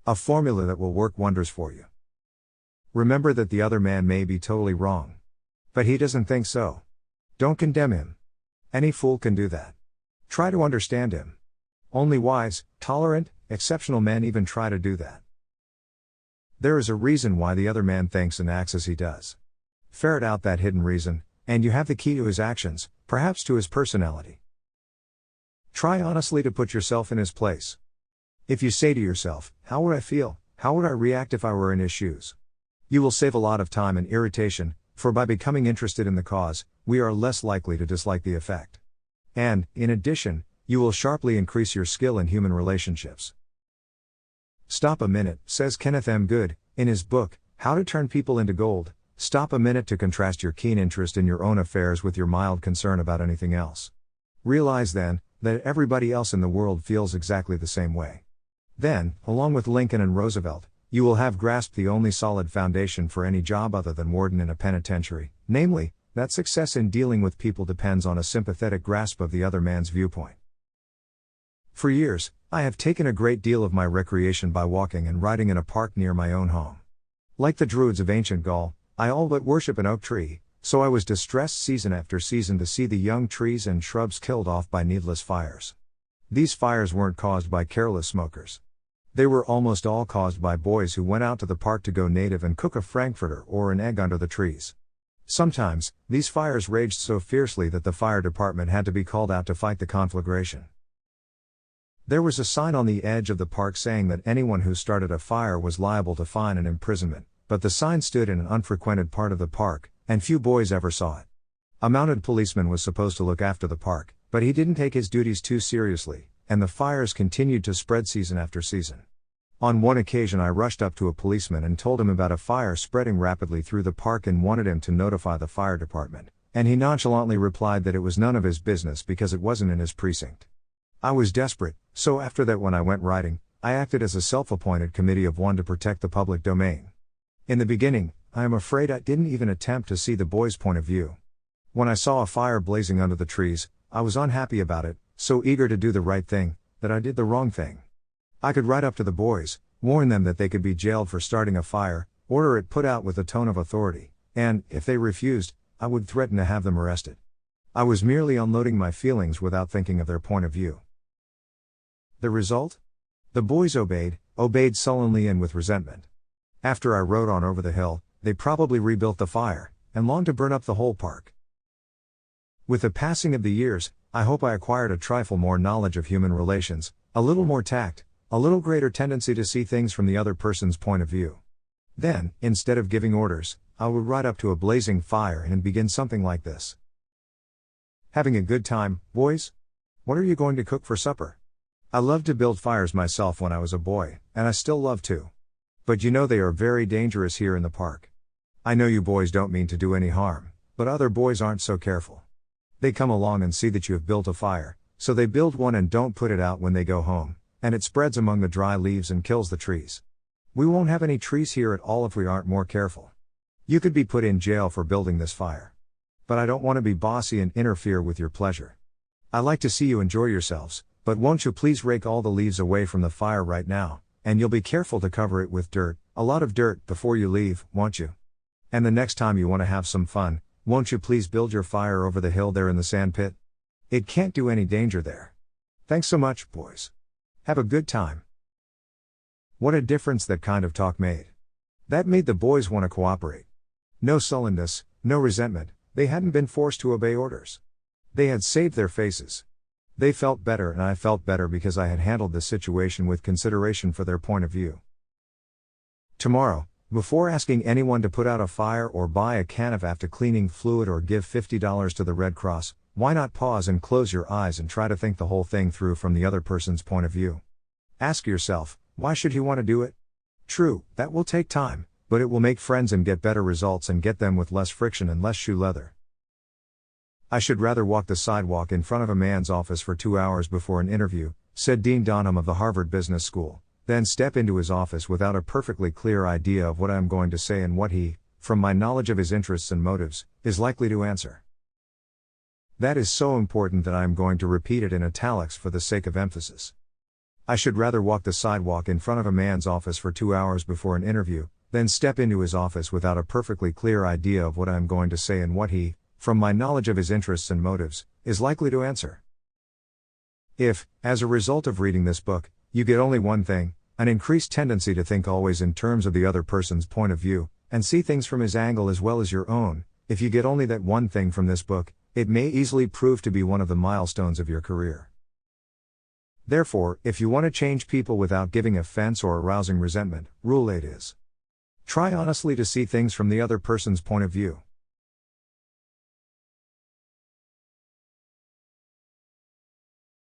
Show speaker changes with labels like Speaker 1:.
Speaker 1: A formula that will work wonders for you. Remember that the other man may be totally wrong. But he doesn't think so. Don't condemn him. Any fool can do that. Try to understand him. Only wise, tolerant, exceptional men even try to do that. There is a reason why the other man thinks and acts as he does. Ferret out that hidden reason, and you have the key to his actions, perhaps to his personality. Try honestly to put yourself in his place. If you say to yourself, "How would I feel? How would I react if I were in his shoes?" You will save a lot of time and irritation, for by becoming interested in the cause, we are less likely to dislike the effect. And, in addition, you will sharply increase your skill in human relationships. Stop a minute, says Kenneth M. Good, in his book, How to Turn People into Gold. Stop a minute to contrast your keen interest in your own affairs with your mild concern about anything else. Realize then, that everybody else in the world feels exactly the same way. Then, along with Lincoln and Roosevelt, you will have grasped the only solid foundation for any job other than warden in a penitentiary, namely, that success in dealing with people depends on a sympathetic grasp of the other man's viewpoint. For years, I have taken a great deal of my recreation by walking and riding in a park near my own home. Like the Druids of ancient Gaul, I all but worship an oak tree, so I was distressed season after season to see the young trees and shrubs killed off by needless fires. These fires weren't caused by careless smokers. They were almost all caused by boys who went out to the park to go native and cook a frankfurter or an egg under the trees. Sometimes, these fires raged so fiercely that the fire department had to be called out to fight the conflagration. There was a sign on the edge of the park saying that anyone who started a fire was liable to fine and imprisonment, but the sign stood in an unfrequented part of the park, and few boys ever saw it. A mounted policeman was supposed to look after the park, but he didn't take his duties too seriously, and the fires continued to spread season after season. On one occasion I rushed up to a policeman and told him about a fire spreading rapidly through the park and wanted him to notify the fire department, and he nonchalantly replied that it was none of his business because it wasn't in his precinct. I was desperate, so after that when I went riding, I acted as a self-appointed committee of one to protect the public domain. In the beginning, I am afraid I didn't even attempt to see the boys' point of view. When I saw a fire blazing under the trees, I was unhappy about it, so eager to do the right thing, that I did the wrong thing. I could ride up to the boys, warn them that they could be jailed for starting a fire, order it put out with a tone of authority, and, if they refused, I would threaten to have them arrested. I was merely unloading my feelings without thinking of their point of view. The result? The boys obeyed sullenly and with resentment. After I rode on over the hill, they probably rebuilt the fire, and longed to burn up the whole park. With the passing of the years, I hope I acquired a trifle more knowledge of human relations, a little more tact, a little greater tendency to see things from the other person's point of view. Then, instead of giving orders, I would ride up to a blazing fire and begin something like this. Having a good time, boys? What are you going to cook for supper? I loved to build fires myself when I was a boy, and I still love to. But you know they are very dangerous here in the park. I know you boys don't mean to do any harm, but other boys aren't so careful. They come along and see that you have built a fire, so they build one and don't put it out when they go home, and it spreads among the dry leaves and kills the trees. We won't have any trees here at all if we aren't more careful. You could be put in jail for building this fire. But I don't want to be bossy and interfere with your pleasure. I like to see you enjoy yourselves, but won't you please rake all the leaves away from the fire right now, and you'll be careful to cover it with dirt, a lot of dirt, before you leave, won't you? And the next time you want to have some fun, won't you please build your fire over the hill there in the sand pit? It can't do any danger there. Thanks so much, boys. Have a good time. What a difference that kind of talk made. That made the boys want to cooperate. No sullenness, no resentment, they hadn't been forced to obey orders. They had saved their faces. They felt better and I felt better because I had handled the situation with consideration for their point of view. Tomorrow, before asking anyone to put out a fire or buy a can of after cleaning fluid or give $50 to the Red Cross, why not pause and close your eyes and try to think the whole thing through from the other person's point of view? Ask yourself, why should he want to do it? True, that will take time, but it will make friends and get better results and get them with less friction and less shoe leather. I should rather walk the sidewalk in front of a man's office for 2 hours before an interview, said Dean Donham of the Harvard Business School, than step into his office without a perfectly clear idea of what I am going to say and what he, from my knowledge of his interests and motives, is likely to answer. That is so important that I am going to repeat it in italics for the sake of emphasis. I should rather walk the sidewalk in front of a man's office for 2 hours before an interview, than step into his office without a perfectly clear idea of what I am going to say and what he, from my knowledge of his interests and motives, is likely to answer. If, as a result of reading this book, you get only one thing, an increased tendency to think always in terms of the other person's point of view, and see things from his angle as well as your own, if you get only that one thing from this book, it may easily prove to be one of the milestones of your career. Therefore, if you want to change people without giving offense or arousing resentment, Rule 8 is: try honestly to see things from the other person's point of view.